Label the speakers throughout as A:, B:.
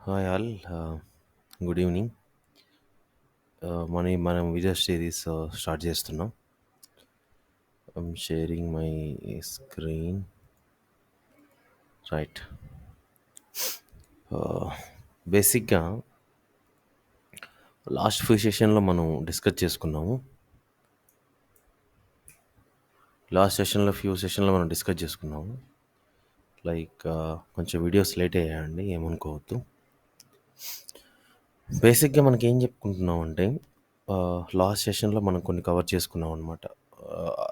A: Hi all. Good evening. మనం video series start చేస్తున్నాం. I'm sharing my screen. Right. బేసిక్గా last few సెషన్లో మనం డిస్కస్ చేసుకున్నాము. ఫ్యూ సెషన్లో మనం డిస్కస్ చేసుకున్నాము. లైక్ కొంచెం వీడియోస్ లేట్ అయ్యాయండి, ఏమనుకోవద్దు. బేసిక్గా మనకి ఏం చెప్పుకుంటున్నాం అంటే లాస్ట్ సెషన్లో మనం కొన్ని కవర్ చేసుకున్నాం అనమాట.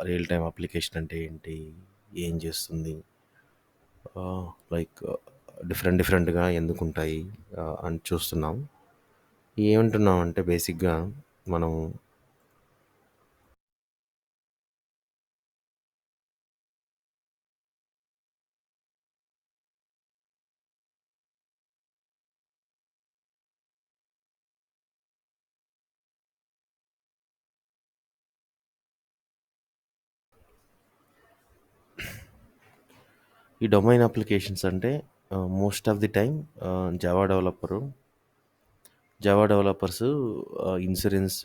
A: రియల్ టైం అప్లికేషన్ అంటే ఏంటి, ఏం చేస్తుంది, లైక్ డిఫరెంట్గా ఎందుకు ఉంటాయి అని చూస్తున్నాం. ఏమంటున్నాం అంటే బేసిక్గా మనం ఈ డొమైన్ అప్లికేషన్స్ అంటే most of the time Java developers insurance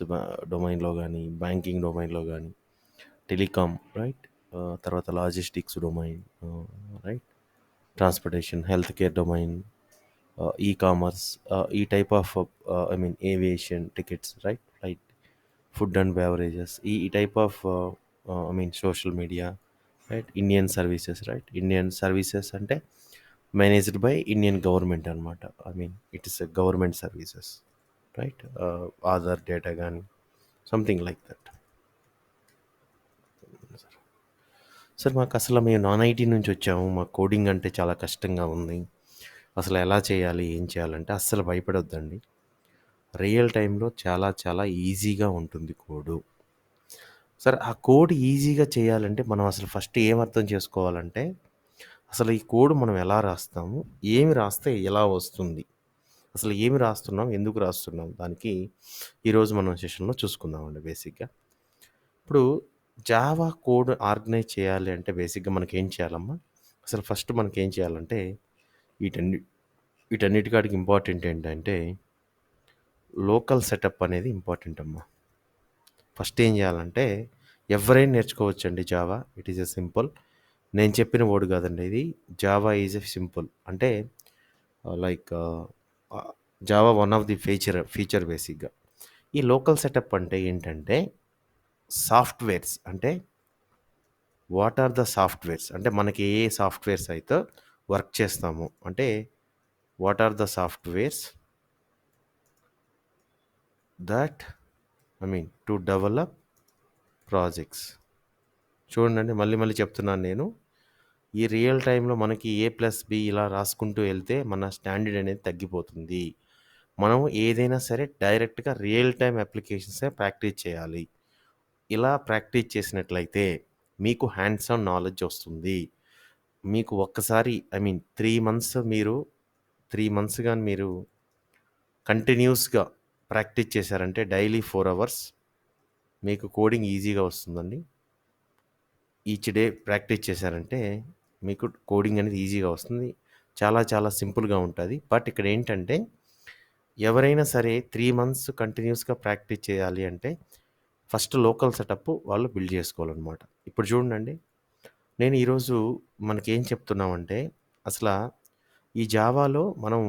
A: డొమైన్లో కానీ, బ్యాంకింగ్ డొమైన్లో కానీ, టెలికామ్, రైట్, తర్వాత logistics domain, right, transportation, health care domain, e-commerce, ఈ type of aviation tickets, right, food and beverages, ఈ type of social media, right, Indian services అంటే managed by Indian government అనమాట. It is government services, right. Aadhaar data కానీ something like that. Sir, మాకు అసలు మేము non IT నుంచి వచ్చాము, మాకు కోడింగ్ అంటే చాలా కష్టంగా ఉంది, అసలు ఎలా చేయాలి, ఏం చేయాలంటే అస్సలు భయపడొద్దండి. రియల్ టైంలో చాలా చాలా ఈజీగా ఉంటుంది కోడు. సరే, ఆ కోడ్ ఈజీగా చేయాలంటే మనం అసలు ఫస్ట్ ఏం అర్థం చేసుకోవాలంటే, అసలు ఈ కోడ్ మనం ఎలా రాస్తాము, ఏమి రాస్తే ఎలా వస్తుంది, అసలు ఏమి రాస్తున్నాం, ఎందుకు రాస్తున్నాం, దానికి ఈరోజు మనం సెషన్లో చూసుకుందామండి. బేసిక్గా ఇప్పుడు జావా కోడ్ ఆర్గనైజ్ చేయాలి అంటే బేసిక్గా మనకి ఏం చేయాలమ్మా, అసలు ఫస్ట్ మనకి ఏం చేయాలంటే వీటన్ని వీటన్నిటికాడికి ఇంపార్టెంట్ ఏంటంటే లోకల్ సెటప్ అనేది ఇంపార్టెంట్ అమ్మా. ఫస్ట్ ఏం చేయాలంటే ఎవరైనా నేర్చుకోవచ్చండి Java. It is a simple. నేను చెప్పిన వర్డ్ కాదండి ఇది. జావా ఈజ్ ఎ సింపుల్ అంటే like Java one of the feature బేసిక్గా. ఈ లోకల్ సెటప్ అంటే ఏంటంటే సాఫ్ట్వేర్స్ అంటే వాట్ ఆర్ ద సాఫ్ట్వేర్స్ అంటే మనకి ఏ సాఫ్ట్వేర్స్ అయితే వర్క్ చేస్తాము అంటే what are the softwares that to develop projects. చూడండి, మళ్ళీ మళ్ళీ చెప్తున్నాను నేను. ఈ రియల్ టైంలో మనకి A+B ఇలా రాసుకుంటూ వెళ్తే మన స్టాండర్డ్ అనేది తగ్గిపోతుంది. మనం ఏదైనా సరే డైరెక్ట్గా రియల్ టైం అప్లికేషన్సే ప్రాక్టీస్ చేయాలి. ఇలా ప్రాక్టీస్ చేసినట్లయితే మీకు హ్యాండ్స్ ఆన్ నాలెడ్జ్ వస్తుంది. మీకు ఒక్కసారి 3 మంత్స్ కానీ మీరు కంటిన్యూస్గా ప్రాక్టీస్ చేశారంటే డైలీ 4 అవర్స్ మీకు కోడింగ్ ఈజీగా వస్తుందండి. ఈచ్ డే ప్రాక్టీస్ చేశారంటే మీకు కోడింగ్ అనేది ఈజీగా వస్తుంది. చాలా చాలా సింపుల్గా ఉంటుంది. బట్ ఇక్కడ ఏంటంటే ఎవరైనా సరే 3 మంత్స్ కంటిన్యూస్గా ప్రాక్టీస్ చేయాలి అంటే ఫస్ట్ లోకల్ సెటప్ వాళ్ళు బిల్డ్ చేసుకోవాలన్నమాట. ఇప్పుడు చూడండి, నేను ఈరోజు మనకేం చెప్తున్నామంటే అసలు ఈ జావాలో మనం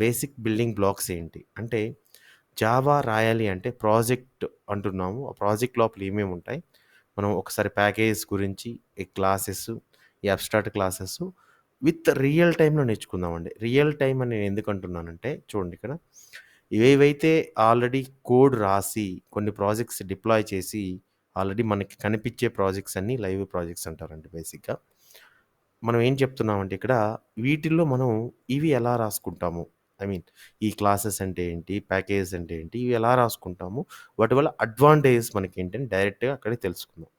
A: బేసిక్ బిల్డింగ్ బ్లాక్స్ ఏంటి అంటే జావా రాయాలి అంటే ప్రాజెక్ట్ అంటున్నాము. ఆ ప్రాజెక్ట్ లోపల ఏమేమి ఉంటాయి, మనం ఒకసారి ప్యాకేజ్ గురించి, ఈ క్లాసెస్, ఈ అబ్స్ట్రాక్ట్ క్లాసెస్ విత్ రియల్ టైంలో నేర్చుకుందామండి. రియల్ టైం అని నేను ఎందుకు అంటున్నానంటే చూడండి, ఇక్కడ ఏవైతే ఆల్రెడీ కోడ్ రాసి కొన్ని ప్రాజెక్ట్స్ డిప్లాయ్ చేసి ఆల్రెడీ మనకి కనిపించే ప్రాజెక్ట్స్ అన్నీ లైవ్ ప్రాజెక్ట్స్ అంటారండి బేసిక్గా. మనం ఏం చెప్తున్నామంటే ఇక్కడ వీటిల్లో మనం ఇవి ఎలా రాసుకుంటాము, ఐ మీన్ ఈ క్లాసెస్ అంటే ఏంటి, ప్యాకేజెస్ అంటే ఏంటి, ఇవి ఎలా రాసుకుంటాము, వాటి వల్ల అడ్వాంటేజెస్ మనకి ఏంటని డైరెక్ట్గా అక్కడే తెలుసుకుందాం.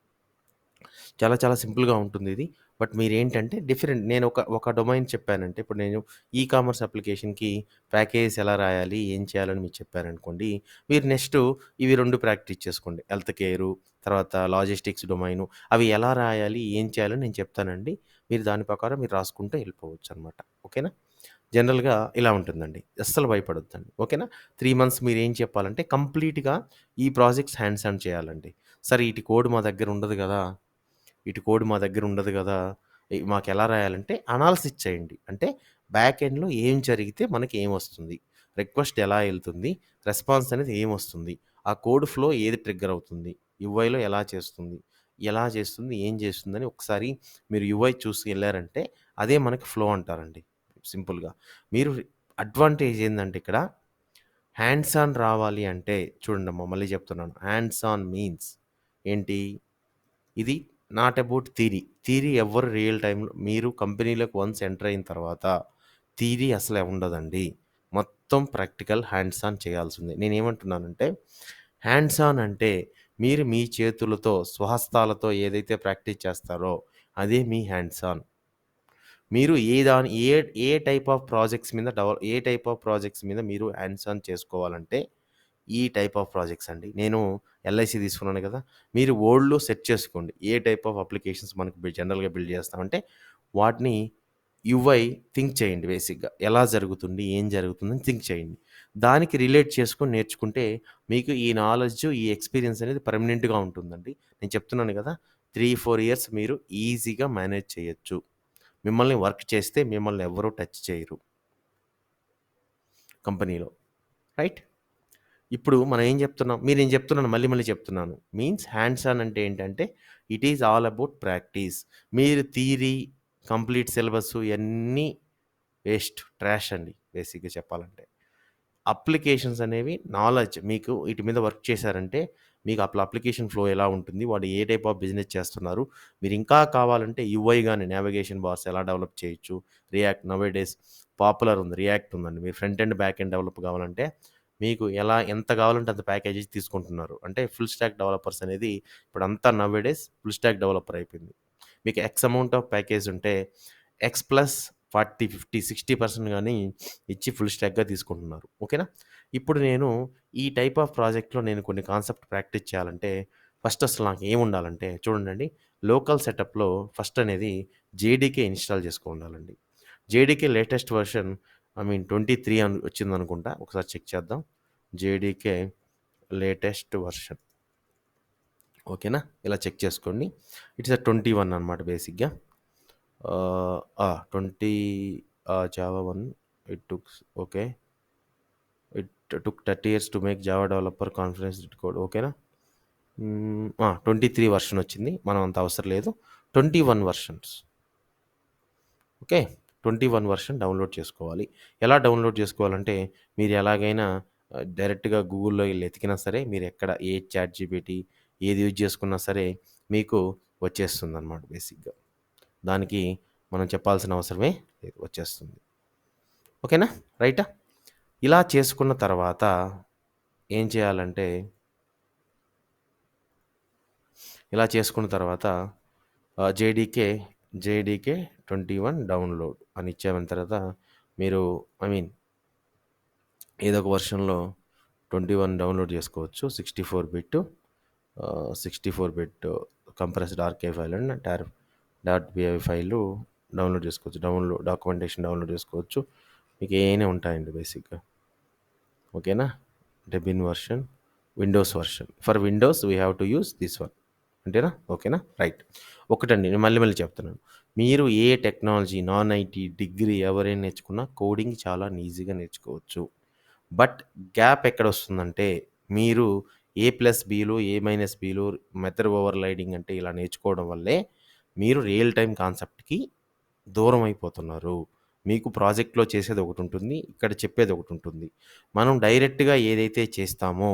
A: చాలా చాలా సింపుల్గా ఉంటుంది ఇది. బట్ మీరేంటంటే డిఫరెంట్, నేను ఒక డొమైన్ చెప్పానంటే ఇప్పుడు నేను ఈ-కామర్స్ అప్లికేషన్కి ప్యాకేజెస్ ఎలా రాయాలి, ఏం చేయాలని మీకు చెప్పారనుకోండి, మీరు నెక్స్ట్ ఇవి 2 ప్రాక్టీస్ చేసుకోండి. హెల్త్ కేరు, తర్వాత లాజిస్టిక్స్ డొమైను, అవి ఎలా రాయాలి, ఏం చేయాలని నేను చెప్తానండి. మీరు దాని ప్రకారం మీరు రాసుకుంటూ వెళ్ళిపోవచ్చు అనమాట. ఓకేనా? జనరల్‌గా ఇలా ఉంటుందండి. అస్సలు భయపడొద్దండి. ఓకేనా? 3 మంత్స్ మీరేం చెప్పాలంటే కంప్లీట్‌గా ఈ ప్రాజెక్ట్స్ హ్యాండ్స్ ఆన్ చేయాలండి. సరే ఇటు కోడ్ మా దగ్గర ఉండదు గదా! ఇటు కోడ్ మా దగ్గర ఉండదు గదా! మాకెలా రాయాలంటే అనాలిసిస్ చేయండి. అంటే బ్యాక్ ఎండ్‌లో ఏం జరిగితే మనకి ఏమొస్తుంది? రిక్వెస్ట్ ఎలా ఎళ్తుంది? రెస్పాన్స్ అనేది ఏమొస్తుంది? ఆ కోడ్ ఫ్లో ఏది ట్రిగ్గర్ అవుతుంది? యూఐలో ఎలా చేస్తుంది? ఎలా చేస్తుంది? ఏం చేస్తుందని ఒకసారి మీరు యూఐ చూసి ఎళ్లారంటే అదే మనకి ఫ్లో అంటారండి సింపుల్‌గా. మీరు అడ్వాంటేజ్ ఏందంటే ఇక్కడ హ్యాండ్స్ ఆన్ రావాలి అంటే చూడండమ్మా మళ్ళీ చెప్తున్నాను. హ్యాండ్స్ ఆన్ మీన్స్ ఏంటి? ఇది నాట్ అబౌట్ థియరీ. థియరీ ఎవ్వరు రియల్ టైమ్‌లో మీరు కంపెనీలోకి వన్స్ ఎంటర్ అయిన తర్వాత థియరీ అసలే ఉండదండి. మొత్తం ప్రాక్టికల్ హ్యాండ్స్ ఆన్ చేయాల్సిందే. నేనేమంటున్నానంటే హ్యాండ్స్ ఆన్ అంటే మీరు మీ చేతులతో స్వహస్తాలతో ఏదైతే ప్రాక్టీస్ చేస్తారో అదే మీ హ్యాండ్స్ ఆన్. మీరు ఏ టైప్ ఆఫ్ ప్రాజెక్ట్స్ మీద ఏ టైప్ ఆఫ్ ప్రాజెక్ట్స్ మీద మీరు హ్యాండ్స్ ఆన్ చేసుకోవాలంటే ఈ టైప్ ఆఫ్ ప్రాజెక్ట్స్ అండి. నేను ఎల్ఐసి తీసుకున్నాను కదా! మీరు ఓల్డ్‌లో సెట్ చేసుకోండి. ఏ టైప్ ఆఫ్ అప్లికేషన్స్ మనకు జనరల్‌గా బిల్డ్ చేస్తామంటే వాటిని యూఐ థింక్ చేయండి బేసిక్‌గా. ఎలా జరుగుతుంది? ఏం జరుగుతుందని థింక్ చేయండి. దానికి రిలేట్ చేసుకొని నేర్చుకుంటే మీకు ఈ నాలెడ్జ్, ఈ ఎక్స్‌పీరియన్స్ అనేది పర్మనెంట్‌గా ఉంటుందండి. నేను చెప్తున్నాను కదా! 3, 4 ఇయర్స్ మీరు ఈజీగా మేనేజ్ చేయొచ్చు. మిమ్మల్ని వర్క్ చేస్తే మిమ్మల్ని ఎవ్వరు టచ్ చేయరు కంపెనీలో. రైట్? ఇప్పుడు మనం ఏం చెప్తున్నాం? మీరేం చెప్తున్నాను మళ్ళీ మళ్ళీ చెప్తున్నాను. మీన్స్ హ్యాండ్స్ ఆన్ అంటే ఏంటంటే it is all about practice. మీరు థియరీ, కంప్లీట్ సిలబస్ ఇయన్నీ వేస్ట్, ట్రాష్ అండి బేసిక్‌గా చెప్పాలంటే. అప్లికేషన్స్ అనేవి నాలెడ్జ్ మీకు వీటి మీద వర్క్ చేశారంటే మీకు అప్లికేషన్ ఫ్లో ఎలా ఉంటుంది? వాళ్ళు ఏ టైప్ ఆఫ్ బిజినెస్ చేస్తున్నారు? మీరు ఇంకా కావాలంటే యూఐ గాని నావిగేషన్ బార్స్ ఎలా డెవలప్ చేయొచ్చు? రియాక్ట్ నౌ-ఏ-డేస్ పాపులర్ ఉంది. రియాక్ట్ ఉందండి. మీరు front end, back end develop కావాలంటే మీకు ఎంత కావాలంటే అంత ప్యాకేజెస్ తీసుకుంటున్నారు. అంటే ఫుల్ స్టాక్ డెవలపర్స్ అనేది ఇప్పుడంతా నౌ-ఏ-డేస్ ఫుల్ స్టాక్ డెవలపర్ అయిపోయింది. మీకు ఎక్స్ అమౌంట్ ఆఫ్ ప్యాకేజ్ ఉంటే ఎక్స్ ప్లస్ 40, 50, 60% గాని ఇచ్చి ఫుల్ స్టాక్‌గా తీసుకుంటున్నారు. ఓకేనా? ఇప్పుడు నేను ఈ టైప్ ఆఫ్ ప్రాజెక్ట్‌లో నేను కొన్ని కాన్సెప్ట్ ప్రాక్టీస్ చేయాలంటే ఫస్ట్ అసలు నాకు ఏముండాలంటే చూడండండి లోకల్ సెటప్‌లో ఫస్ట్ అనేది జేడీకే ఇన్‌స్టాల్ చేసుకోవుండాలండి. జేడీకే లేటెస్ట్ వెర్షన్ 23 వచ్చిందనుకుంటా. ఒకసారి చెక్ చేద్దాం. JDK latest version. ఓకేనా? ఇలా చెక్ చేసుకోండి. ఇట్స్ 21 అనమాట బేసిక్‌గా. 20 Java 1 it tooks okay. It took 30 years to make Java developer confidence code ఓకేనా? 23 వెర్షన్ వచ్చింది. మనం అంత అవసరం లేదు. 21 వెర్షన్స్. ఓకే. 21 వెర్షన్ డౌన్‌లోడ్ చేసుకోవాలి. ఎలా డౌన్‌లోడ్ చేసుకోవాలంటే మీరు ఎలాగైనా డైరెక్ట్‌గా గూగుల్‌లో ఎళ్లి ఎతికినా సరే మీరెక్కడ ఏ చాట్‌జీపీటీ ఏది యూజ్ చేసుకున్నా సరే మీకు వచ్చేస్తుందనమాట బేసిక్‌గా. దానికి మనం చెప్పాల్సిన అవసరమే లేదు. వచ్చేస్తుంది. ఓకేనా? రైటా? ఇలా చేసుకున్న తర్వాత ఏం చేయాలంటే ఇలా చేసుకున్న తర్వాత జేడీకే 21 డౌన్‌లోడ్ అని ఇచ్చామన్న తర్వాత మీరు ఐ మీన్ ఏదో ఒక వెర్షన్‌లో 21 డౌన్‌లోడ్ చేసుకోవచ్చు. 64 bit compressed archive file and dot PI file download చేసుకోవచ్చు. డాక్యుమెంటేషన్ డౌన్‌లోడ్ చేసుకోవచ్చు. మీకు ఏయైనా ఉంటాయండి బేసిక్‌గా. ఓకేనా? Debian version, Windows version. For Windows we have to use this one. అంతేనా? ఓకేనా? రైట్. ఒకటండి నేను మళ్ళీ మళ్ళీ చెప్తున్నాను. మీరు ఏ టెక్నాలజీ, నాన్ ఐటీ, డిగ్రీ ఎవరైనా నేర్చుకున్నా కోడింగ్ చాలా ఈజీగా నేర్చుకోవచ్చు. బట్ గ్యాప్ ఎక్కడొస్తుందంటే మీరు ఏ+బీలు, ఏ-బీలు, మెథడ్ ఓవర్‌రైడింగ్ అంటే ఇలా నేర్చుకోవడం వల్లే మీరు రియల్ టైమ్ కాన్సెప్ట్‌కి దూరం అయిపోతున్నారు. మీకు ప్రాజెక్ట్‌లో చేసేది ఒకటుంటుంది. ఇక్కడ చెప్పేది ఒకటుంటుంది. మనం డైరెక్ట్‌గా ఏదైతే చేస్తామో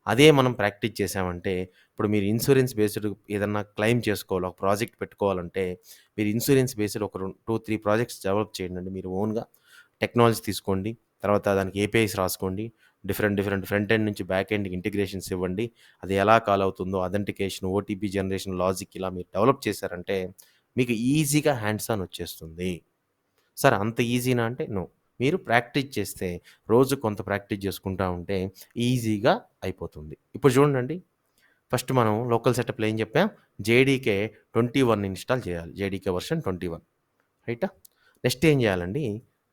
A: అదే మనం ప్రాక్టీస్ చేశామంటే ఇప్పుడు మీరు ఇన్సూరెన్స్ బేస్డ్ ఏదన్నా క్లెయిమ్ చేసుకోవాలి. ఒక ప్రాజెక్ట్ పెట్టుకోవాలంటే మీరు ఇన్సూరెన్స్ బేస్డ్ ఒక 2, 3 ప్రాజెక్ట్స్ డెవలప్ చేయండండి మీరు ఓన్‌గా. టెక్నాలజీ తీసుకోండి. తర్వాత దానికి ఏపీఐస్ రాసుకోండి. డిఫరెంట్ ఫ్రంట్ ఎండ్ నుంచి బ్యాక్ ఎండ్‌కి ఇంటిగ్రేషన్స్ ఇవ్వండి. అది ఎలా కాల్ అవుతుందో అథెంటికేషన్, ఓటీపీ జనరేషన్, లాజిక్ ఇలా మీరు డెవలప్ చేశారంటే మీకు ఈజీగా హ్యాండ్స్ ఆన్ వచ్చేస్తుంది. సార్ అంత ఈజీనా అంటే నో. మీరు ప్రాక్టీస్ చేస్తే రోజు కొంత ప్రాక్టీస్ చేసుకుంటా ఉంటే ఈజీగా అయిపోతుంది. ఇప్పుడు చూడండండి. ఫస్ట్ మనం లోకల్ సెటప్‌లో ఏం చెప్పాం? జేడీకే 21 ఇన్‌స్టాల్ చేయాలి. జేడీకే వెర్షన్ 21 రైటా? నెక్స్ట్ ఏం చేయాలండి?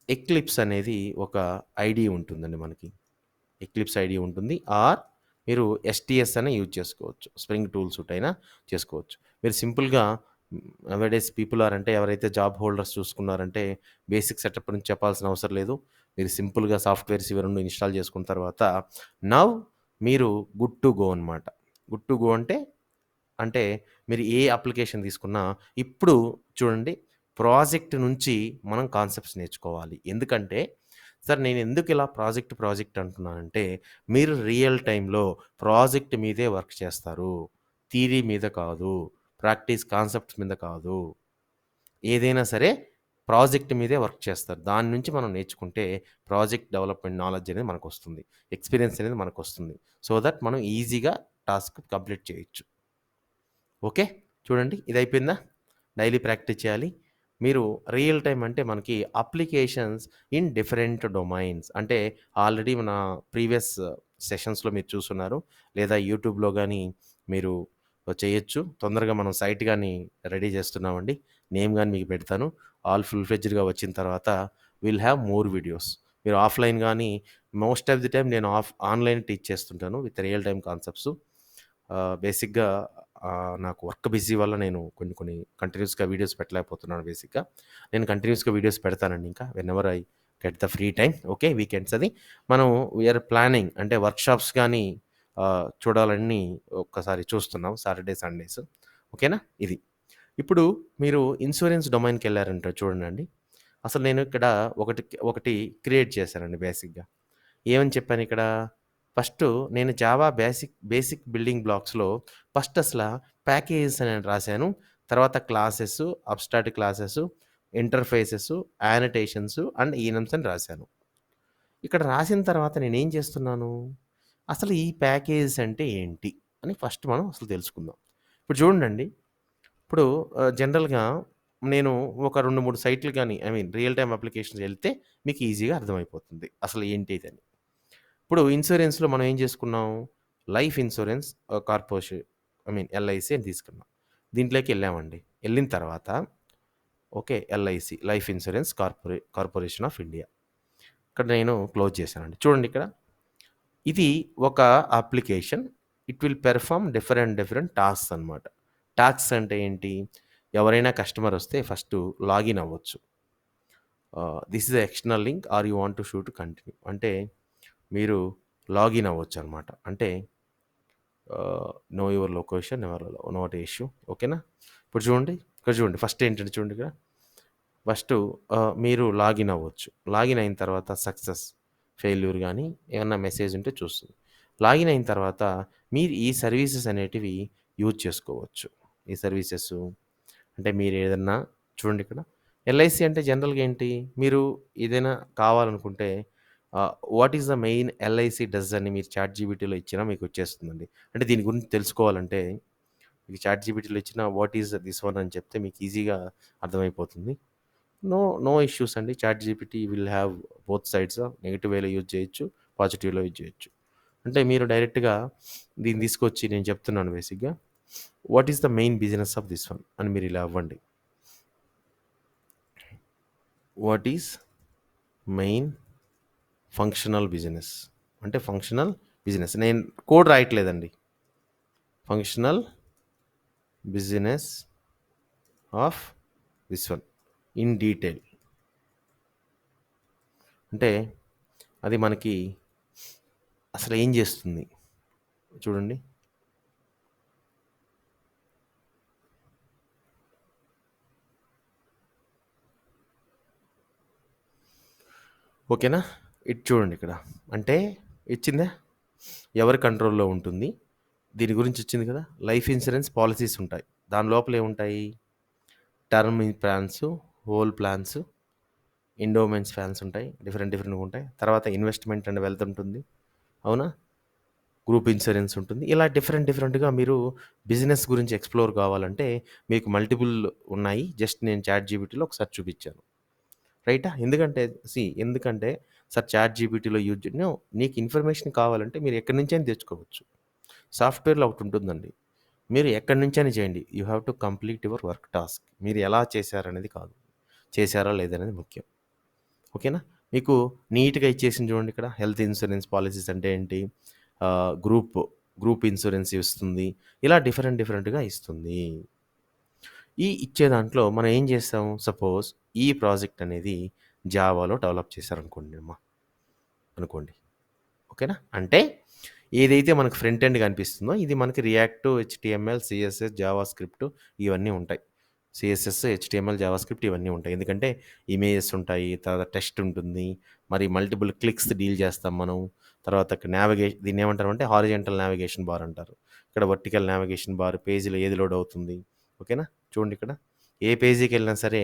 A: ఎక్లిప్స్ అనేది ఒక ఐడీ ఉంటుందండి మనకి. ఎక్లిప్స్ ఐడీ ఉంటుంది. ఆర్ మీరు ఎస్టీఎస్ అనే యూజ్ చేసుకోవచ్చు. స్ప్రింగ్ టూల్ సూట్ అయినా చేసుకోవచ్చు. మీరు సింపుల్‌గా నౌఎడేస్ పీపుల్ ఆర్ అంటే ఎవరైతే జాబ్ హోల్డర్స్ చూసుకున్నారంటే బేసిక్ సెటప్ నుంచి చెప్పాల్సిన అవసరం లేదు. మీరు సింపుల్‌గా సాఫ్ట్‌వేర్స్ ఇవి 2 ఇన్‌స్టాల్ చేసుకున్న తర్వాత నౌ మీరు గుడ్ టు గో అనమాట. గుడ్ టు గో అంటే మీరు ఏ అప్లికేషన్ తీసుకున్నా ఇప్పుడు చూడండి ప్రాజెక్ట్ నుంచి మనం కాన్సెప్ట్స్ నేర్చుకోవాలి. ఎందుకంటే సార్ నేను ఎందుకు ఇలా ప్రాజెక్ట్ అంటున్నానంటే మీరు రియల్ టైమ్‌లో ప్రాజెక్ట్ మీదే వర్క్ చేస్తారు. థియరీ మీద కాదు. ప్రాక్టీస్ కాన్సెప్ట్స్ మీద కాదు. ఏదైనా సరే ప్రాజెక్ట్ మీదే వర్క్ చేస్తారు. దాని నుంచి మనం నేర్చుకుంటే ప్రాజెక్ట్ డెవలప్‌మెంట్ నాలెడ్జ్ అనేది మనకొస్తుంది. ఎక్స్‌పీరియన్స్ అనేది మనకొస్తుంది. సో దట్ మనం ఈజీగా టాస్క్ కంప్లీట్ చేయొచ్చు. ఓకే. చూడండి ఇదయిపోయిందా? డైలీ ప్రాక్టీస్ చేయాలి. మీరు రియల్ టైమ్ అంటే మనకి అప్లికేషన్స్ ఇన్ డిఫరెంట్ డొమైన్స్ అంటే ఆల్రెడీ మన ప్రీవియస్ సెషన్స్‌లో మీరు చూసున్నారు. లేదా యూట్యూబ్‌లో గాని మీరు చేయొచ్చు. తొందరగా మనం సైట్ గాని రెడీ చేస్తున్నామండి. నేమ్ గాని మీకు పెడతాను. ఆల్ ఫుల్ ఫ్లెడ్జ్డ్‌గా వచ్చిన తర్వాత విల్ హావ్ మోర్ వీడియోస్. మీరు ఆఫ్‌లైన్ గాని మోస్ట్ ఆఫ్ ది టైమ్ నేను ఆన్‌లైన్ టీచ్ చేస్తుంటాను విత్ రియల్ టైమ్ కాన్సెప్ట్స్. బేసిక్‌గా నాకు వర్క్ బిజీ వల్ల నేను కొన్ని కొన్ని కంటిన్యూస్‌గా వీడియోస్ పెట్టలేకపోతున్నాను బేసిక్‌గా. నేను కంటిన్యూస్‌గా వీడియోస్ పెడతానండి ఇంకా whenever I get the free time. Okay. Weekends అది. మనం వీఆర్ ప్లానింగ్ అంటే వర్క్‌షాప్స్ గానీ చూడాలని ఒక్కసారి చూస్తున్నాం సాటర్‌డే, సండేస్. ఓకేనా? ఇది. ఇప్పుడు మీరు ఇన్సూరెన్స్ డొమైన్‌కెళ్లారంటే చూడండండి. అసలు నేను ఇక్కడ ఒకటి ఒకటి క్రియేట్ చేశానండి బేసిక్‌గా. ఏమని చెప్పానిక్కడ? ఫస్టు నేను జావా బేసిక్ బిల్డింగ్ బ్లాక్స్‌లో ఫస్ట్ ప్యాకేజెస్ అని రాశాను. తర్వాత classes, abstract classes, interfaces, annotations and enums అని రాశాను. ఇక్కడ రాసిన తర్వాత నేనేం చేస్తున్నాను? అసలు ఈ ప్యాకేజెస్ అంటే ఏంటి? అని ఫస్ట్ మనం అసలు తెలుసుకుందాం. ఇప్పుడు చూడండండి. ఇప్పుడు జనరల్‌గా నేను ఒక 2, 3 సైట్‌లు గాని రియల్ టైమ్ అప్లికేషన్స్ ఎళ్తే మీకు ఈజీగా అర్థమైపోతుంది. అసలు ఏంటి ఇదని. ఇప్పుడు ఇన్సూరెన్స్‌లో మనం ఏం చేసుకున్నాం? లైఫ్ ఇన్స్యూరెన్స్ కార్పొరేషన్ ఎల్ఐసి అని తీసుకున్నాం. దీంట్లోకెళ్ళామండి. ఎళ్ళిన తర్వాత okay. LIC life insurance corporation of India. ఇక్కడ నేను క్లోజ్ చేశానండి. చూడండి ఇక్కడ. ఇది ఒక application. It will perform different tasks అనమాట. టాస్క్స్ అంటే ఏంటి? ఎవరైనా కస్టమర్ వస్తే ఫస్టు లాగిన్ అవ్వచ్చు. This is external link are you want to sure to continue అంటే మీరు లాగిన్ అవ్వచ్చనమాట. అంటే know your location not a issue. ఓకేనా? ఇప్పుడు చూడండి. ఇక్కడ చూడండి. ఫస్ట్ ఏంటంటే చూడండి ఇక్కడ. ఫస్టు మీరు లాగిన్ అవ్వచ్చు. లాగిన్ అయిన తర్వాత సక్సెస్, ఫెయిల్యూర్ గానీ ఏమన్నా మెసేజ్ ఉంటే చూస్తుంది. లాగిన్ అయిన తర్వాత మీరు ఈ సర్వీసెస్ అనేటివి యూజ్ చేసుకోవచ్చు. ఈ సర్వీసెసు అంటే మీరేదన్నా చూడండి ఇక్కడ. ఎల్ఐసి అంటే జనరల్‌గా ఏంటి? మీరు ఏదైనా కావాలనుకుంటే what is the main LIC does అని మీరు చాట్‌జీపీటీలో ఇచ్చినా మీకొచ్చేస్తుందండి. అంటే దీని గురించి తెలుసుకోవాలంటే మీకు చాట్‌జీపీటీలో ఇచ్చిన వాట్ ఈస్ దిస్ వన్ అని చెప్తే మీకు ఈజీగా అర్థమైపోతుంది. నో, నో ఇష్యూస్ అండి. ChatGPT will have both sides negative వేలో యూజ్ చేయొచ్చు. పాజిటివ్‌లో యూజ్ చేయొచ్చు. అంటే మీరు డైరెక్ట్‌గా దీన్ని తీసుకొచ్చి నేను చెప్తున్నాను బేసిక్‌గా. What is the main business of this one అని మీరు ఇలా అవ్వండి. What is main functional business అంటే ఫంక్షనల్ బిజినెస్. నేను కోడ్ రాయట్లేదండి. Functional business of this one in detail. అంటే అది మనకి అసలు ఏం చేస్తుంది చూడండి. ఓకేనా? ఇటు చూడండి ఇక్కడ. అంటే ఇచ్చిందా? ఎవరి కంట్రోల్‌లో ఉంటుంది? దీని గురించి ఇచ్చింది కదా! లైఫ్ ఇన్స్యూరెన్స్ పాలిసీస్ ఉంటాయి. దాని లోపల ఏముంటాయి? Term plans, whole plans, endowments plans ఉంటాయి. డిఫరెంట్‌గా ఉంటాయి. తర్వాత ఇన్వెస్ట్‌మెంట్ అండ్ వెల్త్ ఉంటుంది. అవునా? గ్రూప్ ఇన్సూరెన్స్ ఉంటుంది. ఇలా డిఫరెంట్‌గా మీరు బిజినెస్ గురించి ఎక్స్‌ప్లోర్ కావాలంటే మీకు మల్టిపుల్ ఉన్నాయి. జస్ట్ నేను చాట్‌జీపీటీలో ఒకసారి చూపిచ్చాను. రైటా? ఎందుకంటే సార్ చాట్‌జీపీటీలో నీకు ఇన్ఫర్మేషన్ కావాలంటే మీరు ఎక్కడి నుంచైనా తెచ్చుకోవచ్చు. సాఫ్ట్‌వేర్‌లో ఒకటుంటుందండి. మీరు ఎక్కడి నుంచైనా చేయండి. You have to complete your work task. మీరు ఎలా చేశారనేది కాదు. చేశారా లేదనేది ముఖ్యం. ఓకేనా? మీకు నీట్‌గా ఇచ్చేసింది చూడండి ఇక్కడ. హెల్త్ ఇన్సూరెన్స్ పాలిసీస్ అంటే ఏంటి? గ్రూప్, గ్రూప్ ఇన్సూరెన్స్ ఇస్తుంది. ఇలా డిఫరెంట్ డిఫరెంట్‌గా ఇస్తుంది. ఈ ఇచ్చే దాంట్లో మనం ఏం చేస్తాం? సపోజ్ ఈ ప్రాజెక్ట్ అనేది జావాలో డెవలప్ చేశారనుకోండి అనుకోండి. ఓకేనా? అంటే ఏదైతే మనకు ఫ్రంట్ ఎండ్ కనిపిస్తుందో ఇది మనకి react, HTML, CSS, Java script ఇవన్నీ ఉంటాయి. సీఎస్ఎస్, హెచ్‌టీఎంఎల్, జావా స్క్రిప్ట్ ఇవన్నీ ఉంటాయి. ఎందుకంటే ఇమేజెస్ ఉంటాయి. తర్వాత టెక్స్ట్ ఉంటుంది. మరి మల్టిపుల్ క్లిక్స్ డీల్ చేస్తాం మనం. తర్వాత దీన్ని ఏమంటారంటే హారిజాంటల్ నావిగేషన్ బార్ అంటారు. ఇక్కడ వర్టికల్ నావిగేషన్ బార్ పేజీలో ఏది లోడ్ అవుతుంది. ఓకేనా? చూడండి ఇక్కడ. ఏ పేజీకెళ్ళినా సరే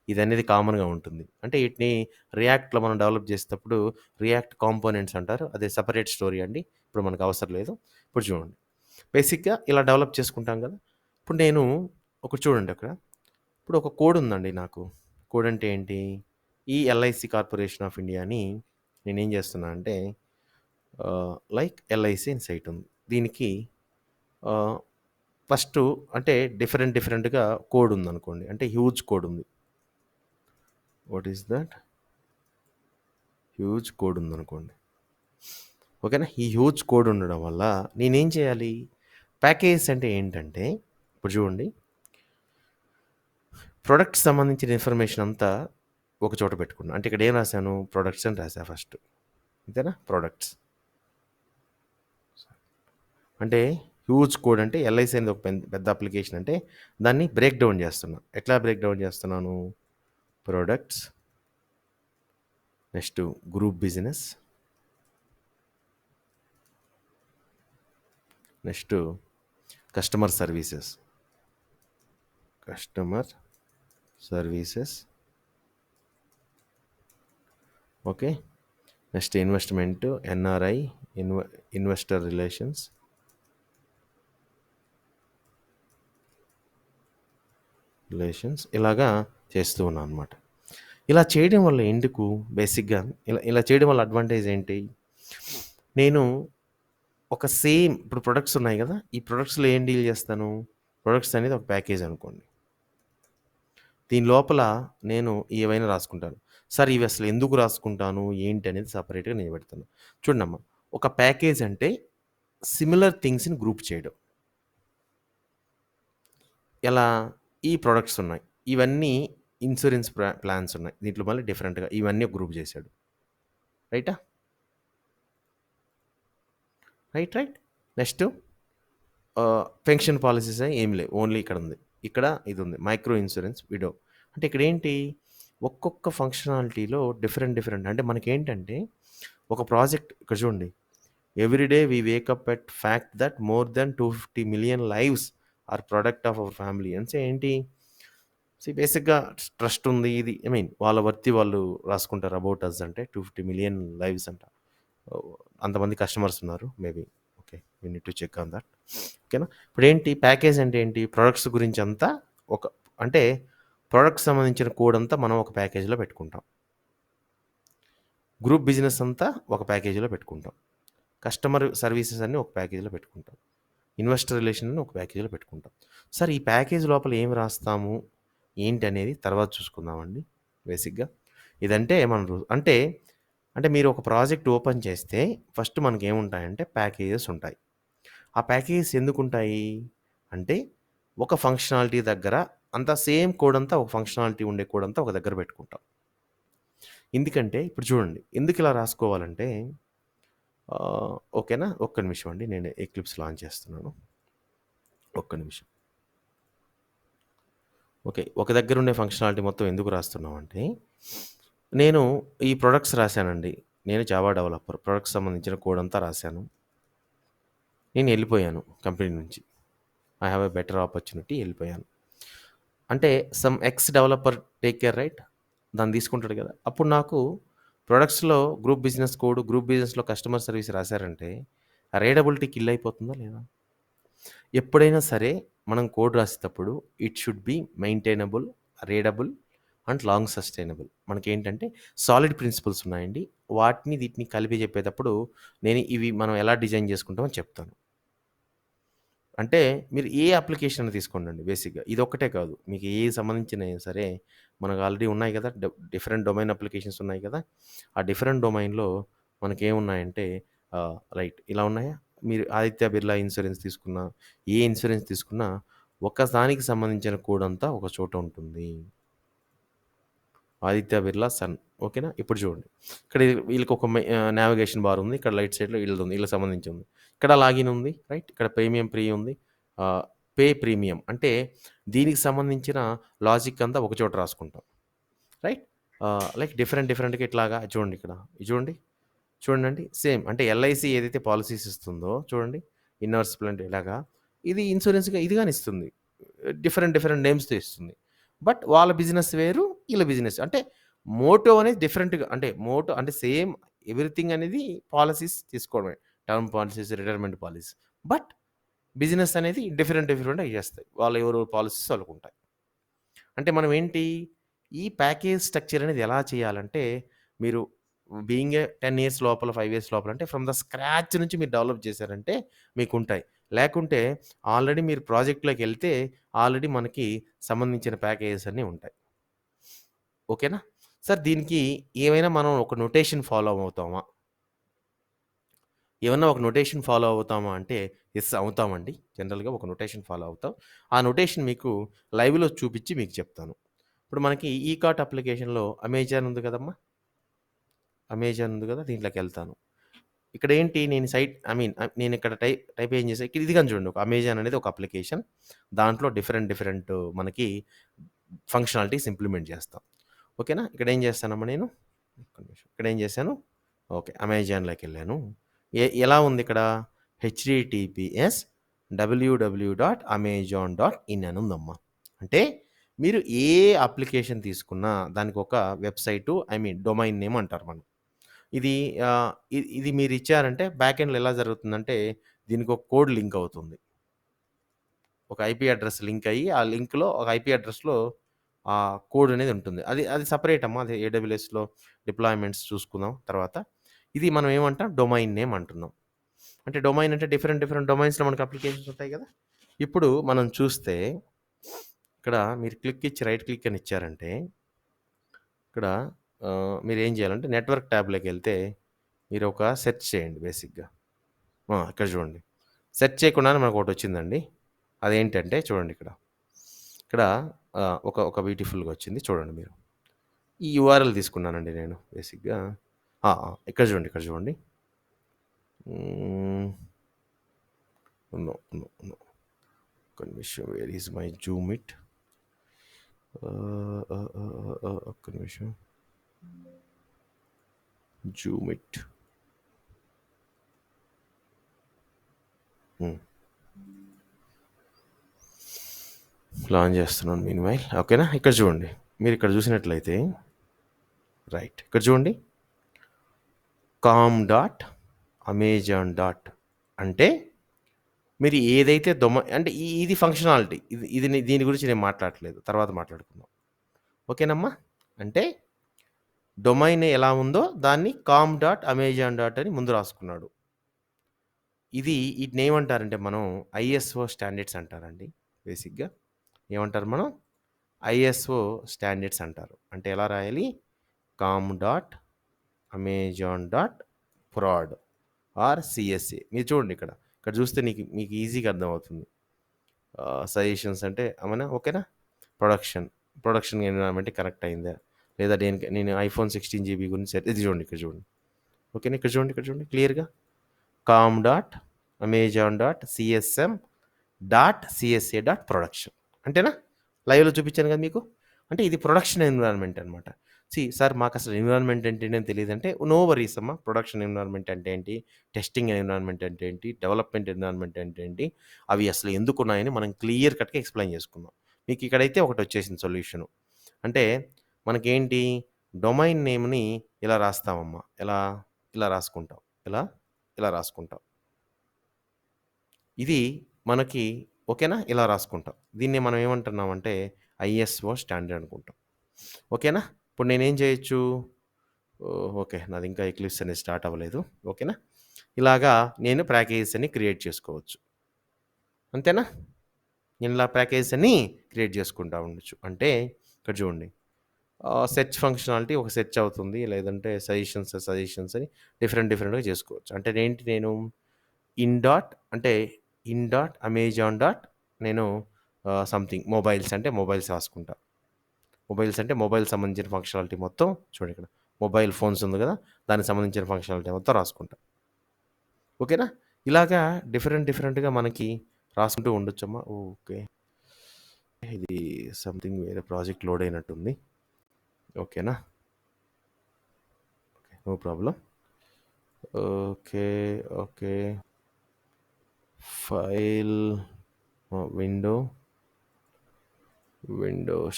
A: ఇదనేది కామన్‌గా ఉంటుంది. అంటే వీటిని రియాక్ట్‌లో మనం డెవలప్ చేసేటప్పుడు రియాక్ట్ కాంపోనెంట్స్ అంటారు. అది సెపరేట్ స్టోరీ అండి. ఇప్పుడు మనకు అవసరం లేదు. ఇప్పుడు చూడండి. బేసిక్‌గా ఇలా డెవలప్ చేసుకుంటాం కదా! ఇప్పుడు నేను ఒకటి చూడండి అక్కడ. ఇప్పుడు ఒక కోడ్ ఉందండి నాకు. కోడ్ అంటే ఏంటి? ఈ ఎల్ఐసి కార్పొరేషన్ ఆఫ్ ఇండియా అని నేనేం చేస్తున్నా అంటే లైక్ ఎల్ఐసి అని సైట్ ఉంది. దీనికి ఆహ్, ఫస్టు అంటే డిఫరెంట్ డిఫరెంట్‌గా కోడ్ ఉందనుకోండి. అంటే హ్యూజ్ కోడ్ ఉంది. What is that? Huge code ఉందనుకోండి. ఓకేనా? ఈ హ్యూజ్ కోడ్ ఉండడం వల్ల నేనేం చేయాలి? ప్యాకేజెస్ అంటే ఏంటంటే ఇప్పుడు చూడండి. ప్రొడక్ట్‌కి సంబంధించిన ఇన్ఫర్మేషన్ అంతా ఒక చోట పెట్టుకున్నా. అంటే ఇక్కడ ఏం రాసాను? ప్రొడక్ట్స్ అని రాసా ఫస్ట్. అంతేనా? ప్రొడక్ట్స్. అంటే హ్యూజ్ కోడ్ అంటే ఎల్ఐసి అనేది ఒక పెద్ద అప్లికేషన్ అంటే దాన్ని బ్రేక్ డౌన్ చేస్తున్నా. ఎట్లా బ్రేక్ డౌన్ చేస్తున్నాను? Products, next group business, next customer services, customer services, okay. Next investment, NRI, investor relations ఇలాగా చేస్తూ ఉన్నాను అనమాట. ఇలా చేయడం వల్ల ఎందుకు బేసిక్‌గా ఇలా చేయడం వల్ల అడ్వాంటేజ్ ఏంటి? నేను ఒక సేమ్ ఇప్పుడు ప్రొడక్ట్స్ ఉన్నాయి గదా! ఈ ప్రొడక్ట్స్‌లో ఏం డీల్ చేస్తాను? ప్రొడక్ట్స్ అనేది ఒక ప్యాకేజ్ అనుకోండి. దీని లోపల నేను ఏవైనా రాసుకుంటాను. సార్ ఇవి అసలు ఎందుకు రాసుకుంటాను? ఏంటి అనేది సెపరేట్‌గా నేను పెడతాను. చూడండమ్మా, ఒక ప్యాకేజ్ అంటే సిమిలర్ థింగ్స్‌ని గ్రూప్ చేయడం. ఎలా? ఈ ప్రొడక్ట్స్ ఉన్నాయి. ఇవన్నీ ఇన్స్యూరెన్స్ ప్లాన్స్ ఉన్నాయి. దీంట్లో మళ్ళీ డిఫరెంట్‌గా ఇవన్నీ ఒక గ్రూప్ చేశాడు. రైటా? రైట్. నెక్స్ట్ పెన్షన్ పాలిసీస్ ఏమి లేవు. ఓన్లీ ఇక్కడ ఉంది. ఇక్కడ ఇది ఉంది. Micro insurance, widow. అంటే ఇక్కడేంటి? ఒక్కొక్క ఫంక్షనాలిటీలో డిఫరెంట్ అంటే మనకేంటంటే ఒక ప్రాజెక్ట్ ఇక్కడ చూడండి. Every day we wake up at fact that more than 250 million lives are product of our family అంటే ఏంటి? బేసిక్‌గా ట్రస్ట్ ఉంది. ఇది ఐ మీన్ వాళ్ళ వర్తి వాళ్ళు రాసుకుంటారు అబౌట్ అస్ అంటే 250 మిలియన్ లైవ్స్ అంట. ఓహ్! అంతమంది కస్టమర్స్ ఉన్నారు. Maybe okay. We need to check on that. ఓకేనా? ఇప్పుడేంటి ప్యాకేజ్ అంటే ఏంటి? ప్రొడక్ట్స్ గురించి అంతా ఒక అంటే ప్రొడక్ట్‌కి సంబంధించిన కోడ్ అంతా మనం ఒక ప్యాకేజ్‌లో పెట్టుకుంటాం. గ్రూప్ బిజినెస్ అంతా ఒక ప్యాకేజీలో పెట్టుకుంటాం. కస్టమర్ సర్వీసెస్ అన్నీ ఒక ప్యాకేజీలో పెట్టుకుంటాం. ఇన్వెస్టర్ రిలేషన్ అని ఒక ప్యాకేజీలో పెట్టుకుంటాం. సార్ ఈ ప్యాకేజ్ లోపల ఏమి రాస్తాము? ఏంటి అనేది తర్వాత చూసుకుందామండి బేసిక్‌గా. ఇదంటే మన అంటే, అంటే మీరు ఒక ప్రాజెక్ట్ ఓపెన్ చేస్తే ఫస్ట్ మనకేముంటాయంటే ప్యాకేజెస్ ఉంటాయి. ఆ ప్యాకేజెస్ ఎందుకుంటాయి? అంటే ఒక ఫంక్షనాలిటీ దగ్గర అంతా సేమ్ కోడ్ అంతా ఒక ఫంక్షనాలిటీ ఉండే కోడ్ అంతా ఒక దగ్గర పెట్టుకుంటాం. ఎందుకంటే ఇప్పుడు చూడండి. ఎందుకిలా రాసుకోవాలంటే ఓకేనా? ఒక్క నిమిషం అండి. నేను ఎక్లిప్స్ లాంచ్ చేస్తున్నాను. ఒక్క నిమిషం. ఓకే. ఒక దగ్గరుండే ఫంక్షనాలిటీ మొత్తం ఎందుకు రాస్తున్నామంటే, నేను ఈ ప్రొడక్ట్స్ రాశానండి. నేను జావా డెవలపర్. ప్రొడక్ట్స్ సంబంధించిన కోడ్ అంతా రాశాను. నేను ఎళ్ళిపోయాను కంపెనీ నుంచి. I have a better opportunity ఎళ్ళిపోయాను. అంటే some ex developer take care right? దాన్ని తీసుకుంటాడు కదా! అప్పుడు నాకు ప్రొడక్ట్స్‌లో గ్రూప్ బిజినెస్ కోడ్, గ్రూప్ బిజినెస్‌లో కస్టమర్ సర్వీస్ రాశారంటే, ఆ రీడబిలిటీ కిల్ అయిపోతుందా లేదా? ఎప్పుడైనా సరే మనం కోడ్ రాసేటప్పుడు it should be maintainable, readable and long sustainable. మనకేంటంటే సాలిడ్ ప్రిన్సిపల్స్ ఉన్నాయండి. వాటిని వీటిని కలిపి చెప్పేటప్పుడు నేను ఇవి మనం ఎలా డిజైన్ చేసుకుంటామో చెప్తాను. అంటే మీరు ఏ అప్లికేషన్ అయినా తీసుకోండండి బేసిక్‌గా. ఇదొక్కటే కాదు. మీకు ఏది సంబంధించినయి సరే, మనకు ఆల్రెడీ ఉన్నాయి గదా! డిఫరెంట్ డొమైన్ అప్లికేషన్స్ ఉన్నాయి కదా! ఆ డిఫరెంట్ డొమైన్‌లో మనకేమున్నాయంటే రైట్ ఇలా ఉన్నాయా? మీరు ఆదిత్య బిర్లా ఇన్స్యూరెన్స్ తీసుకున్నా, ఏ ఇన్స్యూరెన్స్ తీసుకున్నా ఒకదానికి సంబంధించిన కోడ్ అంతా ఒక చోట ఉంటుంది. ఆదిత్య బిర్లా సన్. ఓకేనా? ఇప్పుడు చూడండి. ఇక్కడ వీళ్ళకొక నావిగేషన్ బార్ ఉంది. ఇక్కడ రైట్ సైడ్‌లో ఈళ్ళదుంది. ఈళ్ళకి సంబంధించి ఉంది. ఇక్కడ లాగిన్ ఉంది. రైట్? ఇక్కడ ప్రీమియం ఫ్రీ ఉంది. ఆహ్, పే ప్రీమియం అంటే దీనికి సంబంధించిన లాజిక్ అంతా ఒక చోట రాసుకుంటాం. రైట్? లైక్ డిఫరెంట్‌గా ఇట్లాగా చూడండి ఇక్కడ. ఇది చూడండి. చూడండండి. సేమ్ అంటే ఎల్ఐసి ఏదైతే పాలిసీస్ ఇస్తుందో చూడండి. ఇన్వెస్ట్‌మెంట్ ఇలాగా ఇది ఇన్స్యూరెన్స్‌గా ఇది గాని ఇస్తుంది. డిఫరెంట్ నేమ్స్‌తో ఇస్తుంది. బట్ వాళ్ళ బిజినెస్ వేరు. ఈళ్ళ బిజినెస్. అంటే మోటో అనేది డిఫరెంట్‌గా అంటే మోటో అంటే సేమ్ ఎవ్రీథింగ్ అనేది పాలిసీస్ తీసుకోవడమే. Term policies, retirement policies. But business అనేది డిఫరెంట్‌గా చేస్తాయి. వాళ్ళ ఎవరి పాలిసీస్ వాళ్ళకుంటాయి. అంటే మనం ఏంటి ఈ ప్యాకేజ్ స్ట్రక్చర్ అనేది ఎలా చేయాలంటే మీరు బీయింగ్ ఏ 10 ఇయర్స్ లోపల, 5 ఇయర్స్ లోపల అంటే ఫ్రమ్ ద స్క్రాచ్ నుంచి మీరు డెవలప్ చేశారంటే మీకుంటాయి. లేకుంటే ఆల్రెడీ మీరు ప్రాజెక్ట్‌లోకెళ్తే ఆల్రెడీ మనకి సంబంధించిన ప్యాకేజెస్ అన్నీ ఉంటాయి. ఓకేనా? సార్ దీనికి ఏమైనా మనం ఒక నొటేషన్ ఫాలో అవుతామా? ఏమన్నా ఒక నొటేషన్ ఫాలో అవుతామా అంటే యెస్ అవుతామండి. జనరల్‌గా ఒక నొటేషన్ ఫాలో అవుతాం. ఆ నొటేషన్ మీకు లైవ్‌లో చూపిచ్చి మీకు చెప్తాను. ఇప్పుడు మనకి ఈ కార్ట్ అప్లికేషన్‌లో అమెజాన్ ఉంది కదమ్మా! అమెజాన్ ఉంది కదా! దీంట్లోకెళ్తాను. ఇక్కడేంటి నేను సైట్ ఐ మీన్ నేనిక్కడ టైప్ ఏం చేశా ఇది గాని చూడండి. ఒక అమెజాన్ అనేది ఒక అప్లికేషన్. దాంట్లో డిఫరెంట్ మనకి ఫంక్షనాలిటీస్ ఇంప్లిమెంట్ చేస్తాం. ఓకేనా? ఇక్కడేం చేస్తానమ్మా నేను ఒక్క నిమిషం. ఇక్కడేం చేశాను ఓకే. అమెజాన్‌లోకెళ్ళాను. ఎలా ఉందిక్కడ హెచ్‌టిటిపిఎస్ www.amazon.in అని ఉందమ్మా. అంటే మీరు ఏ అప్లికేషన్ తీసుకున్నా దానికొక website I mean domain name అంటారు మనం. ఇది ఇది మీరిచ్చారంటే బ్యాక్ ఎండ్‌లో ఎలా జరుగుతుందంటే దీనికొక కోడ్ లింక్ అవుతుంది. ఒక ఐపీ అడ్రెస్ లింక్ అయ్యి, ఆ లింక్‌లో ఒక ఐపీ అడ్రెస్‌లో కోడ్ అనేది ఉంటుంది. అది సెపరేట్ అమ్మా. అది ఏడబ్ల్యూఎస్‌లో డిప్లాయ్‌మెంట్స్ చూసుకుందాం తర్వాత. ఇది మనం ఏమంటాం డొమైన్ నేమ్ అంటున్నాం. అంటే డొమైన్ అంటే డిఫరెంట్ డొమైన్స్‌లో మనకు అప్లికేషన్స్ ఉంటాయి గదా! ఇప్పుడు మనం చూస్తే ఇక్కడ మీరు క్లిక్ ఇచ్చి రైట్ క్లిక్ అని ఇచ్చారంటే ఇక్కడ మీరేం చేయాలంటే నెట్వర్క్ ట్యాబ్‌లోకెళ్తే మీరొక సెర్చ్ చేయండి బేసిక్‌గా. ఇక్కడ చూడండి. సెర్చ్ చేయకుండానే మనకొకటొచ్చిందండి. అదేంటంటే చూడండి ఇక్కడ. ఇక్కడ ఒక బ్యూటిఫుల్‌గా వచ్చింది చూడండి మీరు. ఈ యూఆర్ఎల్ తీసుకున్నానండి నేను బేసిక్‌గా. ఇక్కడ చూడండి. హ్మ్. No, no, no. ఒక్క నిమిషం where is my zoom it? ఒక్క నిమిషం. Zoom it. హ్మ్. లాంచ్ చేస్తున్నాను మీన్‌వైల్. ఓకేనా? ఇక్కడ చూడండి. మీరిక్కడ చూసినట్లయితే రైట్. ఇక్కడ చూడండి. కామ్ అంటే మీరు ఏదైతే అంటే ఇది ఫంక్షనాలిటీ. దీని గురించి నేను మాట్లాడట్లేదు. తర్వాత మాట్లాడుకుందాం. ఓకేనమ్మా? అంటే డొమైన్ ఎలా ఉందో దాన్ని అని ముందు రాసుకున్నాడు. ఈటినేమంటారంటే మనం ఐఎస్ఓ స్టాండర్డ్స్ అంటారండి బేసిక్‌గా. ఏమంటారు మనం? ఐఎస్ఓ స్టాండర్డ్స్ అంటారు. అంటే ఎలా రాయాలి? కామ్.అమెజాన్.ప్రాడ్ ఆర్ సీఎస్ఏ. మీరు చూడండి ఇక్కడ. ఇక్కడ చూస్తే మీకు ఈజీగా అర్థమవుతుంది. సజెషన్స్ అంటే ఏమన్నా ఓకేనా? ప్రొడక్షన్ ఎన్విరాన్మెంట్ కనెక్ట్ అయిందా? లేదా నేను ఐఫోన్ 16 జీబీ గురించి ఇది చూడండి ఇక్కడ చూడండి. ఓకేనా? ఇక్కడ చూడండి క్లియర్‌గా. కామ్.అమెజాన్.సిఎస్ఎం.సిఎస్ఏ.ప్రొడక్షన్ అంతేనా? లైవ్‌లో చూపించాను కదా మీకు. అంటే ఇది ప్రొడక్షన్ ఎన్విరాన్మెంట్ అనమాట. సార్ మాకసలు ఎన్విరాన్మెంట్ అంటే ఏంటని తెలీదంటే నో వరీస్ అమ్మా. ప్రొడక్షన్ ఎన్విరాన్మెంట్ అంటే ఏంటి? టెస్టింగ్ ఎన్విరాన్మెంట్ అంటే ఏంటి? డెవలప్‌మెంట్ ఎన్విరాన్మెంట్ అంటే ఏంటి? అవి అసలు ఎందుకున్నాయని మనం క్లియర్ కట్‌గా ఎక్స్‌ప్లెయిన్ చేసుకుందాం. మీకు ఇక్కడైతే ఒకటొచ్చేసింది సొల్యూషను. అంటే మనకేంటి డొమైన్ నేమ్‌ని ఇలా రాస్తామమ్మా. ఇలా రాసుకుంటాం. ఇలా, ఇలా రాసుకుంటాం. ఇది మనకి ఓకేనా? ఇలా రాసుకుంటాం. దీన్ని మనం ఏమంటున్నామంటే ఐఎస్ఓ స్టాండర్డ్ అనుకుంటాం. ఓకేనా? ఇప్పుడు నేనేం చేయొచ్చు? ఓకే. నాది ఇంకా ఎక్లిప్స్ అనేది స్టార్ట్ అవ్వలేదు. ఓకేనా? ఇలాగా నేను ప్యాకేజెస్ అన్ని క్రియేట్ చేసుకోవచ్చు. అంతేనా? ఇలా ప్యాకేజెస్ అన్నీ క్రియేట్ చేసుకుంటా ఉండొచ్చు. అంటే ఇక్కడ చూడండి. సెర్చ్ ఫంక్షనాలిటీ ఒక సెర్చ్ అవుతుంది. లేదంటే సజెషన్స్ అని డిఫరెంట్‌గా చేసుకోవచ్చు. అంటే ఏంటి నేను అంటే ఇన్ డాట్ అమెజాన్ డాట్ నేను సంథింగ్ మొబైల్స్ అంటే మొబైల్స్ రాసుకుంటా. మొబైల్స్ అంటే మొబైల్ సంబంధించిన ఫంక్షనాలిటీ మొత్తం చూడండి ఇక్కడ. మొబైల్ ఫోన్స్ ఉంది కదా! దానికి సంబంధించిన ఫంక్షనాలిటీ మొత్తం రాసుకుంటా. ఓకేనా? ఇలాగా డిఫరెంట్‌గా మనకి రాసుకుంటూ ఉండొచ్చమ్మా. ఓకే. ఇది సంథింగ్ వేరే ప్రాజెక్ట్ లోడ్ అయినట్టుంది. ఓకేనా? No problem. Okay. Okay. File window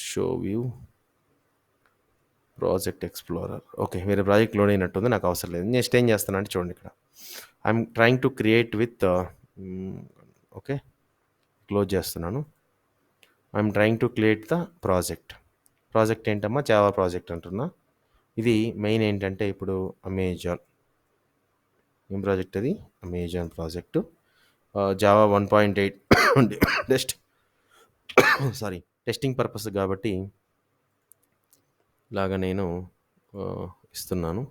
A: show view project explorer. Okay. వేరే ప్రాజెక్ట్ లోడ్ అయినట్టుంది. నాకు అవసరం లేదు. నెక్స్ట్ ఏం చేస్తానంటే చూడండి ఇక్కడ. I'm trying to create with okay. Close చేస్తున్నాను. I'm trying to create the project. Project ఏంటమ్మా? జావా ప్రాజెక్ట్ అంటున్నా. ఇది మెయిన్ ఏంటంటే ఇప్పుడు అమెజాన్. ఏం ప్రాజెక్ట్ అది? Amazon project. Java 1.8 test sorry testing purpose కాబట్టి ఇలాగ నేను ఇస్తున్నాను.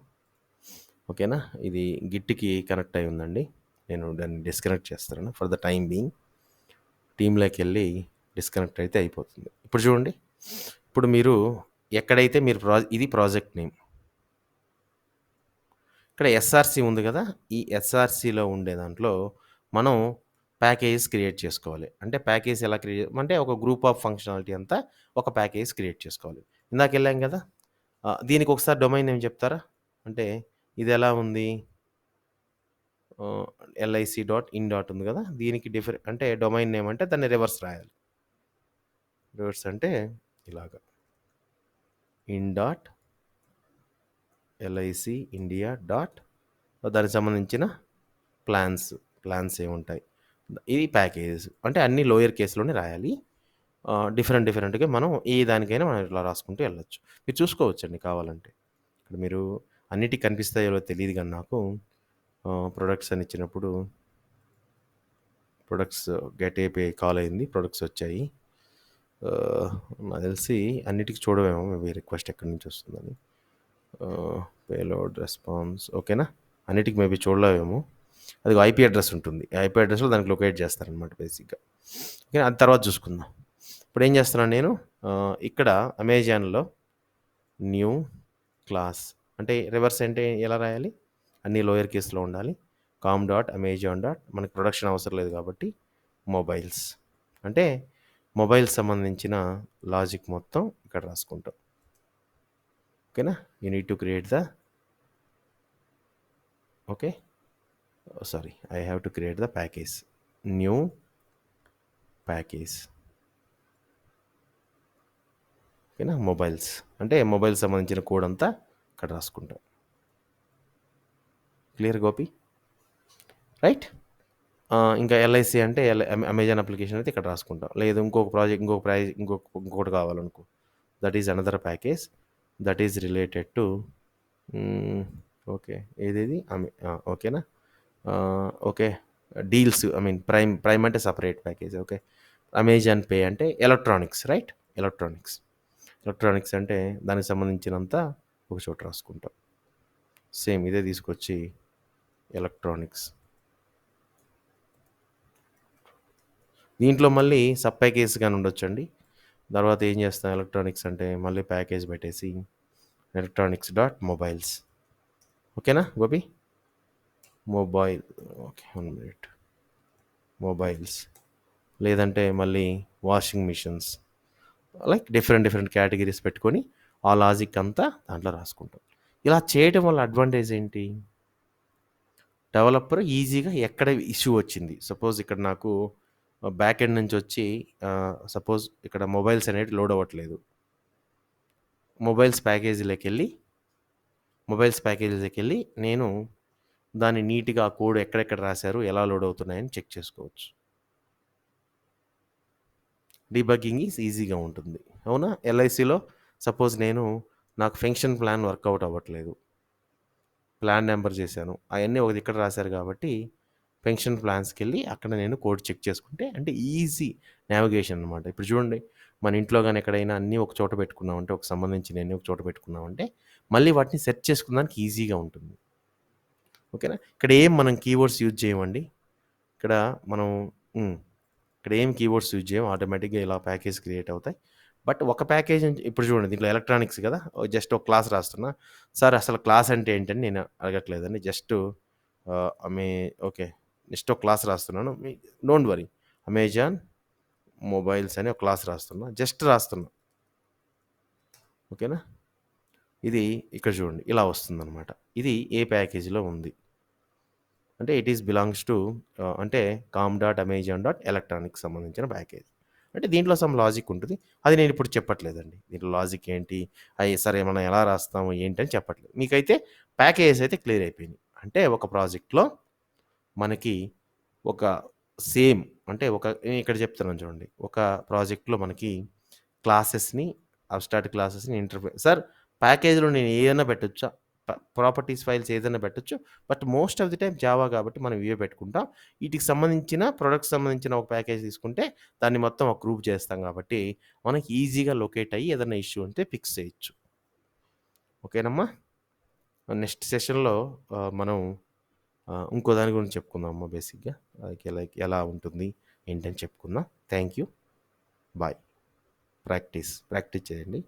A: ఓకేనా? ఇది గిట్‌కి కనెక్ట్ అయి ఉందండి. నేను దాన్ని డిస్కనెక్ట్ చేస్తున్నాను ఫర్ ద టైమ్ బీయింగ్. టీమ్‌లోకెళ్ళి డిస్కనెక్ట్ అయితే అయిపోతుంది. ఇప్పుడు చూడండి. ఇప్పుడు మీరు ఎక్కడైతే మీరు ఇది ప్రాజెక్ట్ నేమ్. ఇక్కడ ఎస్ఆర్‌సి ఉంది కదా! ఈ ఎస్ఆర్‌సిలో ఉండే దాంట్లో మనం ప్యాకేజెస్ క్రియేట్ చేసుకోవాలి. అంటే ప్యాకేజ్ ఎలా అంటే ఒక గ్రూప్ ఆఫ్ ఫంక్షనాలిటీ అంతా ఒక ప్యాకేజ్ క్రియేట్ చేసుకోవాలి. ఇందాకెళ్ళాం కదా! దీనికి ఒకసారి డొమైన్ నేమ్ చెప్తారా? అంటే ఇది ఎలా ఉంది? ఎల్ఐసి డాట్ ఇన్ డాట్ ఉంది కదా! దీనికి అంటే డొమైన్ నేమ్ అంటే దాన్ని రివర్స్ రాయాలి. రివర్స్ అంటే ఇలాగ. In dot LIC India dot దానికి సంబంధించిన ప్లాన్స్ ఏముంటాయి. ఇది ప్యాకేజ్. అంటే అన్నీ లోయర్ కేస్‌లోనే రాయాలి. డిఫరెంట్‌గా మనం ఏ దానికైనా మనం ఇట్లా రాసుకుంటూ వెళ్ళొచ్చు. మీరు చూసుకోవచ్చండి కావాలంటే. ఇక్కడ మీరు అన్నిటికి కనిపిస్తాయో లేదో తెలీదు గానీ నాకు ప్రొడక్ట్స్ అని ఇచ్చినప్పుడు ప్రొడక్ట్స్ గెట్ ఏపీఐ కాల్ అయింది. ప్రొడక్ట్స్ వచ్చాయి. నాకు తెలిసి అన్నిటికి చూడవేమో మేబీ రిక్వెస్ట్ ఎక్కడి నుంచి వస్తుందని. పేలోడ్ రెస్పాన్స్ ఓకేనా? అన్నిటికి మేబీ చూడలేవేమో. అది ఐపీ అడ్రస్ ఉంటుంది. ఐపీ అడ్రస్‌లో దానికి లొకేట్ చేస్తారనమాట బేసిక్‌గా. ఓకే. అది తర్వాత చూసుకుందాం. ఇప్పుడు ఏం చేస్తున్నాను నేను ఇక్కడ అమెజాన్‌లో న్యూ క్లాస్ అంటే రివర్స్ అంటే ఎలా రాయాలి? అన్నీ లోయర్ కేస్‌లో ఉండాలి. కామ్ డాట్ అమెజాన్ డాట్ మనకి ప్రొడక్షన్ అవసరం లేదు కాబట్టి మొబైల్స్ అంటే మొబైల్స్ సంబంధించిన లాజిక్ మొత్తం ఇక్కడ రాసుకుంటాం. ఓకేనా? You need to create the okay. Sorry I have to create the package. New package. ఓకేనా? మొబైల్స్ అంటే మొబైల్ సంబంధించిన కోడ్ అంతా ఇక్కడ రాసుకుంటాం. క్లియర్ గోపి? రైట్? ఇంకా ఎల్ఐసి అంటే అమెజాన్ అప్లికేషన్ అయితే ఇక్కడ రాసుకుంటాం. లేదు ఇంకొకటి కావాలనుకో. That is another package that is related to okay. ఏదేది ఓకేనా? ఓకే. డీల్స్ ప్రైమ్ అంటే separate package. Okay. Amazon pay అంటే ఎలక్ట్రానిక్స్ రైట్? ఎలక్ట్రానిక్స్ అంటే దానికి సంబంధించినంత ఒక చోట రాసుకుంటాం. సేమ్ ఇదే తీసుకొచ్చి ఎలక్ట్రానిక్స్. దీంట్లో మళ్ళీ సబ్ ప్యాకేజ్ గాని ఉండొచ్చండి. తర్వాత ఏం చేస్తాం ఎలక్ట్రానిక్స్ అంటే మళ్ళీ ప్యాకేజ్ పెట్టేసి ఎలక్ట్రానిక్స్ డాట్ మొబైల్స్. ఓకేనా Gopi? Mobile okay. 1 minute. Mobiles లేదంటే మళ్ళీ washing machines like different categories పెట్టుకొని ఆ లాజిక్ అంతా దాంట్లో రాసుకుంటాం. ఇలా చేయడం వల్ల అడ్వాంటేజ్ ఏంటి? డెవలపర్ ఈజీగా ఎక్కడ ఇష్యూ వచ్చింది. సపోజ్ ఇక్కడ నాకు బ్యాక్ ఎండ్ నుంచి వచ్చి సపోజ్ ఇక్కడ మొబైల్స్ అనేవి లోడ్ అవ్వట్లేదు. మొబైల్స్ ప్యాకేజీలోకెళ్ళి నేను దాన్ని నీట్‌గా ఆ కోడ్ ఎక్కడెక్కడ రాశారు, ఎలా లోడ్ అవుతున్నాయని చెక్ చేసుకోవచ్చు. డీబగ్గింగ్ ఈజ్ ఈజీగా ఉంటుంది. అవునా? ఎల్ఐసిలో సపోజ్ నాకు ఫంక్షన్ ప్లాన్ వర్కౌట్ అవ్వట్లేదు. ప్లాన్ నెంబర్ చేశాను. అవన్నీ ఒక ఇక్కడ రాశారు కాబట్టి పెన్షన్ ప్లాన్స్‌కెళ్ళి అక్కడ నేను కోడ్ చెక్ చేసుకుంటే అంటే ఈజీ నావిగేషన్ అనమాట. ఇప్పుడు చూడండి మన ఇంట్లో గాని ఎక్కడైనా అన్నీ ఒక చోట పెట్టుకున్నామంటే, ఒక సంబంధించినయన్నీ ఒక చోట పెట్టుకున్నామంటే, మళ్ళీ వాటిని సెర్చ్ చేసుకోవడానికి ఈజీగా ఉంటుంది. ఓకేనా? ఇక్కడ ఏం మనం కీవర్డ్స్ యూజ్ చేయమండి. ఇక్కడ మనం హ్మ్. ఇక్కడ ఏం కీవర్డ్స్ యూజ్ చేయం. ఆటోమేటిక్‌గా ఇలా ప్యాకేజ్ క్రియేట్ అవుతాయి. బట్ ఒక ప్యాకేజ్ నుంచి ఇప్పుడు చూడండి దీంట్లో ఎలక్ట్రానిక్స్ కదా! జస్ట్ ఒక క్లాస్ రాస్తున్నా. సార్ అసలు క్లాస్ అంటే ఏంటని నేను అడగట్లేదండి. జస్ట్ ఆహ్, ఓకే. జస్ట్ ఒక క్లాస్ రాస్తున్నాను. Don't worry. అమెజాన్ మొబైల్స్ అని ఒక క్లాస్ రాస్తున్నా. జస్ట్ రాస్తున్నా. ఓకేనా? ఇది ఇక్కడ చూడండి ఇలా వస్తుందనమాట. ఇది ఏ ప్యాకేజ్‌లో ఉంది. అంటే ఇట్ ఈస్ బిలాంగ్స్ టు అంటే com dot Amazon dot electronics సంబంధించిన ప్యాకేజ్. అంటే దీంట్లో సమ్ లాజిక్ ఉంటది. అది నేనిప్పుడు చెప్పట్లేదండి. దీంట్లో లాజిక్ ఏంటి? సరే మనం ఎలా రాస్తాము ఏంటి అని చెప్పట్లేదు. మీకైతే ప్యాకేజెస్ అయితే క్లియర్ అయిపోయినాయి. అంటే ఒక ప్రాజెక్ట్‌లో మనకి ఒక సేమ్ అంటే నేను ఇక్కడ చెప్తున్నాను చూడండి. ఒక ప్రాజెక్ట్‌లో మనకి క్లాసెస్‌ని అబ్స్ట్రాక్ట్ క్లాసెస్‌ని సార్ ప్యాకేజ్‌లో నేను ఏదైనా పెట్టొచ్చా? ప్రాపర్టీస్ ఫైల్స్ ఏదైనా పెట్టొచ్చు. But most of the time Java కాబట్టి మనం ఇవే పెట్టుకుంటాం. వీటికి సంబంధించిన ప్రొడక్ట్స్ సంబంధించిన ఒక ప్యాకేజ్ తీసుకుంటే దాన్ని మొత్తం ఒక గ్రూప్ చేస్తాం కాబట్టి మనకి ఈజీగా లొకేట్ అయ్యి ఏదైనా ఇష్యూ ఉంటే ఫిక్స్ చేయొచ్చు. ఓకేనమ్మా? నెక్స్ట్ సెషన్‌లో మనం ఇంకో దాని గురించి చెప్పుకుందామమ్మా బేసిక్‌గా. లైక్ ఎలా ఉంటుంది ఏంటని చెప్పుకుందాం. Thank you. బాయ్. ప్రాక్టీస్ చేయండి.